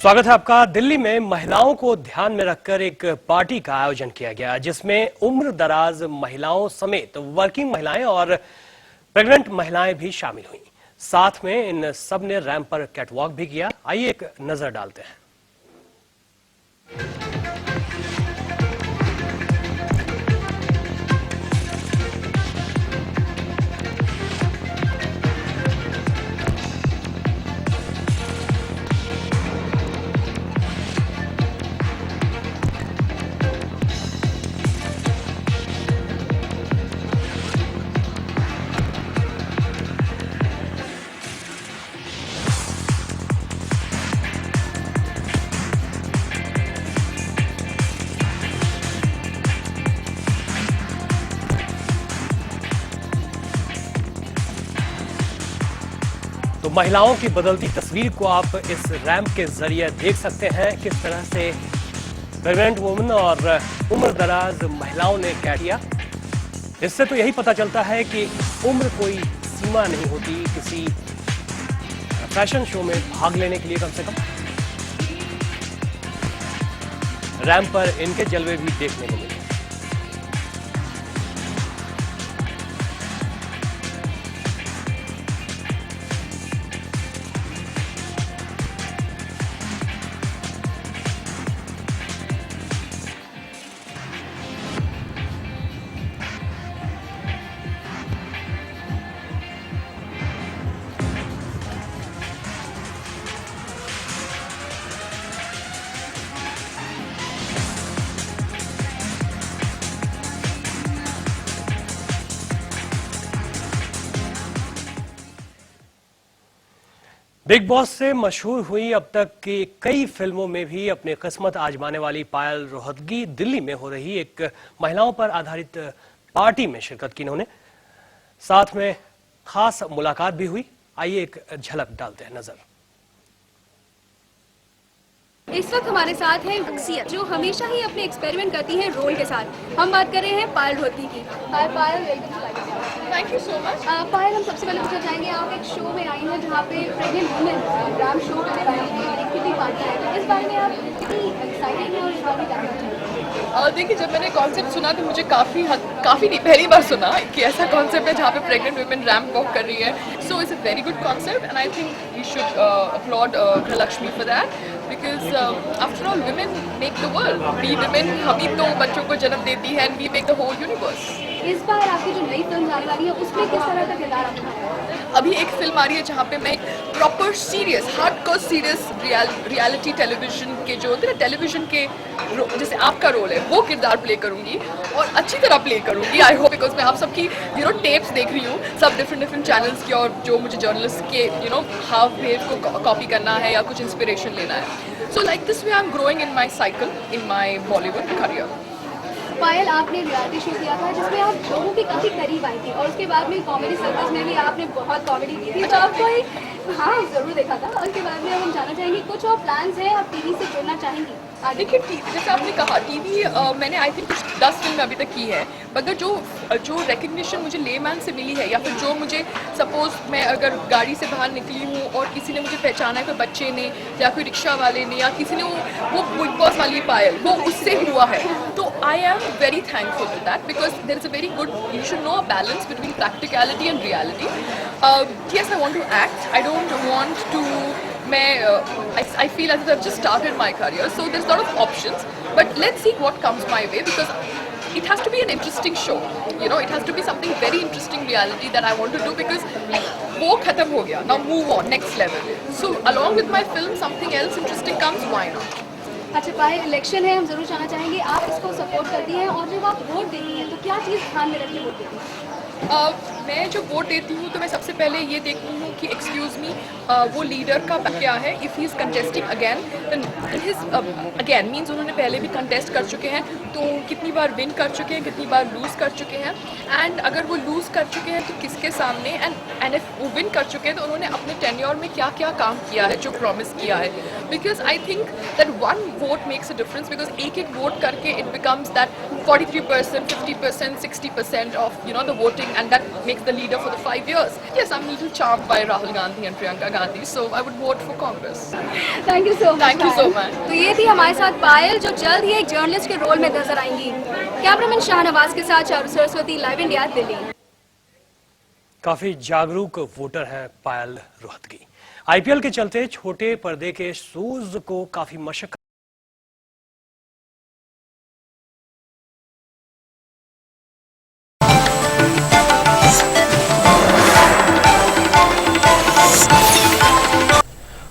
स्वागत है आपका। दिल्ली में महिलाओं को ध्यान में रखकर एक पार्टी का आयोजन किया गया, जिसमें उम्र दराज महिलाओं समेत वर्किंग महिलाएं और प्रेग्नेंट महिलाएं भी शामिल हुईं। साथ में इन सब ने रैंप पर कैटवॉक भी किया। आइए एक नजर डालते हैं। तो महिलाओं की बदलती तस्वीर को आप इस रैंप के जरिए देख सकते हैं, किस तरह से प्रेग्नेंट वुमेन और उम्र दराज महिलाओं ने क्या किया। इससे तो यही पता चलता है कि उम्र कोई सीमा नहीं होती किसी फैशन शो में भाग लेने के लिए। कम से कम रैंप पर इनके जलवे भी देखने को मिले। बिग बॉस से मशहूर हुई अब तक की कई फिल्मों में भी अपनी किस्मत आजमाने वाली पायल रोहतगी दिल्ली में हो रही एक महिलाओं पर आधारित पार्टी में शिरकत की इन्होंने। साथ में खास मुलाकात भी हुई। आइए एक झलक डालते हैं नजर। इस वक्त हमारे साथ है शख्सियत जो हमेशा ही अपने एक्सपेरिमेंट करती है रोल के साथ। हम बात कर रहे हैं पायल रोहतगी की। Hi Payal, welcome to life. Thank you so much. Payal, हम सबसे पहले पूछना चाहेंगे, आप एक शो में आई हैं जहाँ पे प्रेग्नेंट वुमेन रैंप शो करने वाली है और एक किटी पार्टी है, तो इस बारे में आप कितनी एक्साइटेड हैं और इस बारे में क्या कहना चाहेंगे? देखिए, जब मैंने कॉन्सेप्ट सुना तो मुझे काफ़ी नहीं, पहली बार सुना कि ऐसा कॉन्सेप्ट है जहाँ पे प्रेग्नेंट वुमेन रैंप वॉक कर रही है। So it's a very good concept and I think we should upload Grihalakshmi for that, because after all women make the world. We women हम ही तो बच्चों को जन्म देती है and we make the whole universe. इस बार आपकी जो नई फिल्म आने वाली है उसमें किस तरह का किरदार आपने है? अभी एक फिल्म आ रही है जहाँ पे मैं एक proper serious hardcore serious reality television के जो होते हैं टेलीविजन के जैसे आपका रोल है वो किरदार प्ले करूंगी और अच्छी तरह प्ले करूंगी। आई होप, बिकॉज मैं आप सबकी टेप्स देख रही हूँ, सब डिफरेंट चैनल्स की, और जो मुझे जर्नलिस्ट के हाफ वेव को कॉपी करना है या कुछ इंस्पिरेशन लेना है। So like this way I am growing in my cycle in my Bollywood career. Payal, आपने रियलिटी शो किया था जिसमें आप लोगों के काफी करीब आई थी और उसके बाद में कॉमेडी सर्कस में भी आपने बहुत कॉमेडी की थी। तो आपको हाँ जरूर देखा था। उसके बाद में हम जानना चाहेंगे कुछ और प्लान्स हैं, आप टीवी से जुड़ना चाहेंगी? देखिए, जैसे आपने कहा टीवी मैंने आई थिंक कुछ 10 फिल्में अभी तक की है, मगर जो रिकग्निशन मुझे लेमैन से मिली है या फिर जो मुझे सपोज मैं अगर गाड़ी से बाहर निकली हूँ और किसी ने मुझे पहचाना है, कोई बच्चे ने या कोई रिक्शा वाले ने या किसी ने वो बिग बॉस वाली पायल वो उससे हुआ है, तो I am very thankful to that, because there is a very good, you should know a balance between practicality and reality. Yes, I want to act, I don't want to I feel as if I've just started my career, so there's a lot of options, but let's see what comes my way, because it has to be an interesting show, it has to be something very interesting reality that I want to do, because wo khatam ho gaya, now move on, next level. So along with my film something else interesting comes, why not? अच्छा पायल, election है, हम जरूर जानना चाहेंगे आप इसको support करती हैं और जब आप वोट देती हैं तो क्या चीज़ ध्यान में रख के वोट देती हैं? मैं जो वोट देती हूँ तो मैं सबसे पहले ये देखती हूँ कि एक्सक्यूज़ मी वो लीडर का क्या है। If he is contesting again again means उन्होंने पहले भी कंटेस्ट कर चुके हैं, तो कितनी बार विन कर चुके हैं, कितनी बार लूज़ कर चुके हैं, एंड अगर वो लूज़ कर चुके हैं तो किसके सामने, एंड इफ वो विन कर चुके हैं तो उन्होंने अपने टेन्योर में क्या क्या काम किया है जो प्रॉमिस किया है। Because I think that one vote makes a difference, because एक vote करके it becomes that 43%, 50%, 60% of the voting, and that makes the leader for the 5 years. Yes, I'm a little charmed by Rahul Gandhi and Priyanka Gandhi, so I would vote for Congress. Thank you so much. Thank you so much. तो ये थी हमारे साथ पायल, जो जल्द ही एक journalist के role में नजर आएंगी। कैमरामैन शाहनवाज के साथ चारू सरस्वती, लाइव इंडिया, दिल्ली। काफी जागरूक वोटर हैं पायल रोहतगी। आईपीएल के चलते छोटे पर्दे के शोज को काफी मशक्कत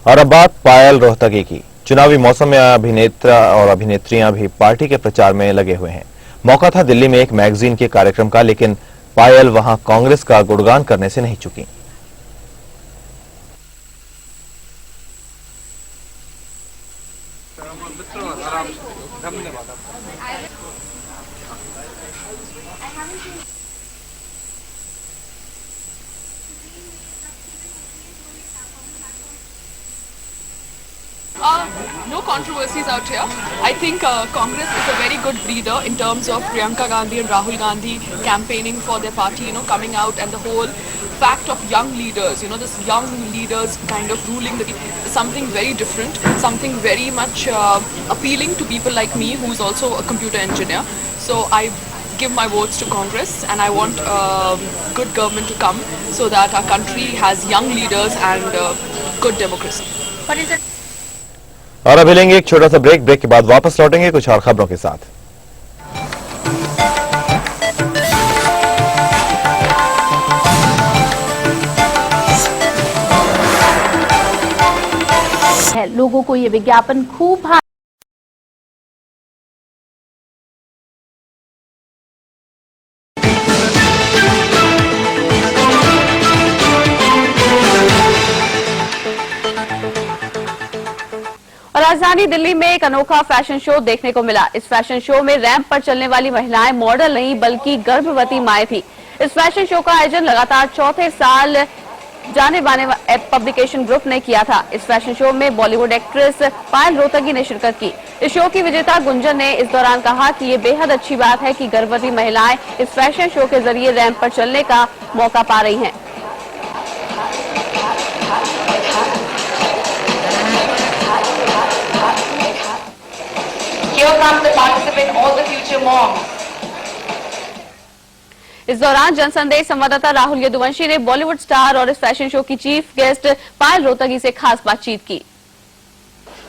और अब बात पायल रोहतगी की। चुनावी मौसम में अभिनेता और अभिनेत्रियां भी पार्टी के प्रचार में लगे हुए हैं। मौका था दिल्ली में एक मैगजीन के कार्यक्रम का, लेकिन पायल वहां कांग्रेस का गुणगान करने से नहीं चुकी। No controversies out here. I think Congress is a very good breather in terms of Priyanka Gandhi and Rahul Gandhi campaigning for their party, coming out, and the whole fact of young leaders, this young leaders kind of ruling the something very different, something very much appealing to people like me, who's also a computer engineer. So I give my votes to Congress, and I want good government to come so that our country has young leaders and good democracy. What is it? और अभी लेंगे एक छोटा सा break के बाद वापस लौटेंगे कुछ और खबरों के साथ। लोगों को ये विज्ञापन खूब राजधानी दिल्ली में एक अनोखा फैशन शो देखने को मिला। इस फैशन शो में रैंप पर चलने वाली महिलाएं मॉडल नहीं बल्कि गर्भवती माएं थी। इस फैशन शो का आयोजन लगातार चौथे साल जाने माने पब्लिकेशन ग्रुप ने किया था। इस फैशन शो में बॉलीवुड एक्ट्रेस पायल रोहतगी ने शिरकत की। इस शो की विजेता गुंजन ने इस दौरान कहा कि ये बेहद अच्छी बात है कि गर्भवती महिलाएं इस फैशन शो के जरिए रैंप पर चलने का मौका पा रही हैं। Here comes the participant, all the future moms. इस दौरान जनसंदेश संवाददाता राहुल यदुवंशी ने बॉलीवुड स्टार और इस फैशन शो की चीफ गेस्ट पायल रोहतगी से खास बातचीत की।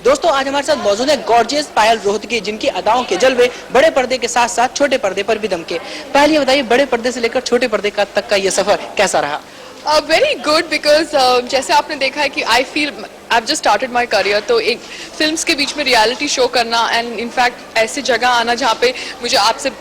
दोस्तों, आज हमारे साथ मौजूद है गॉर्जियस पायल रोहतगी, जिनकी अदाओं के जलवे बड़े पर्दे के साथ साथ छोटे पर्दे पर भी दमके। पहले ये बताइए, बड़े पर्दे से लेकर छोटे पर्दे तक का ये सफर कैसा रहा? वेरी गुड, बिकॉज जैसे आपने देखा है कि I feel I just started my career, तो एक फिल्म्स के बीच में रियलिटी शो करना एंड इनफैक्ट ऐसी जगह आना जहाँ पे मुझे आपसे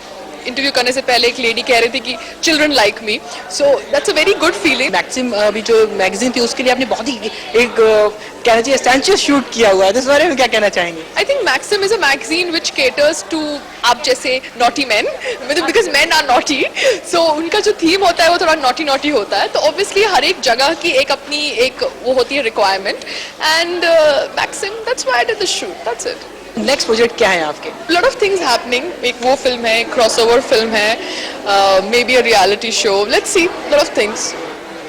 इंटरव्यू करने से पहले एक लेडी कह रही थी कि children like me, so that's a very good feeling. Maxim अभी जो मैगजीन थी उसके लिए आपने बहुत ही एक कहना चाहिए एसेंशियल शूट किया हुआ है, इस बारे में क्या कहना चाहेंगे? I think Maxim is a magazine which caters to आप जैसे naughty man, because man are naughty, so उनका जो थीम होता है वो थोड़ा नॉटी नॉटी होता है, तो ऑब्वियसली हर एक जगह की एक अपनी एक वो होती है requirement, and Maxim that's why I did the shoot, that's it. Next project क्या है आपके? लॉट ऑफ थिंग्स हैपनिंग, एक वो फिल्म है, क्रॉसओवर फिल्म है, may be a reality show, let's see, lot of things.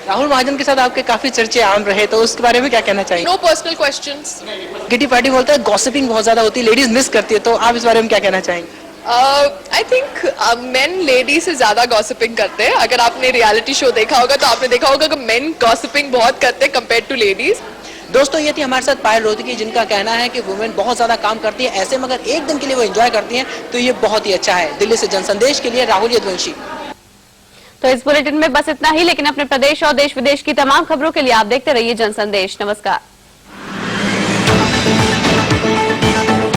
Rahul Mahajan के साथ आपके काफी चर्चे आम रहे, तो उसके बारे में क्या कहना चाहिए? No personal questions. Kitty party बोलता है गॉसिपिंग बहुत ज्यादा होती है, लेडीज मिस करती है, तो आप इस बारे में क्या कहना चाहेंगे? आई थिंक मेन लेडी से ज्यादा गॉसिपिंग करते हैं। अगर आपने रियलिटी शो देखा होगा तो आपने देखा होगा कि मेन गॉसिपिंग बहुत करते हैं कंपेयर टू लेडीज। दोस्तों, ये थी हमारे साथ पायल रोहतगी, जिनका कहना है कि वुमेन बहुत ज्यादा काम करती है ऐसे, मगर एक दिन के लिए वो एंजॉय करती हैं, तो ये बहुत ही अच्छा है। दिल्ली से जनसंदेश के लिए राहुल यदुवंशी। तो इस बुलेटिन में बस इतना ही, लेकिन अपने प्रदेश और देश विदेश की तमाम खबरों के लिए आप देखते रहिए जनसंदेश। नमस्कार।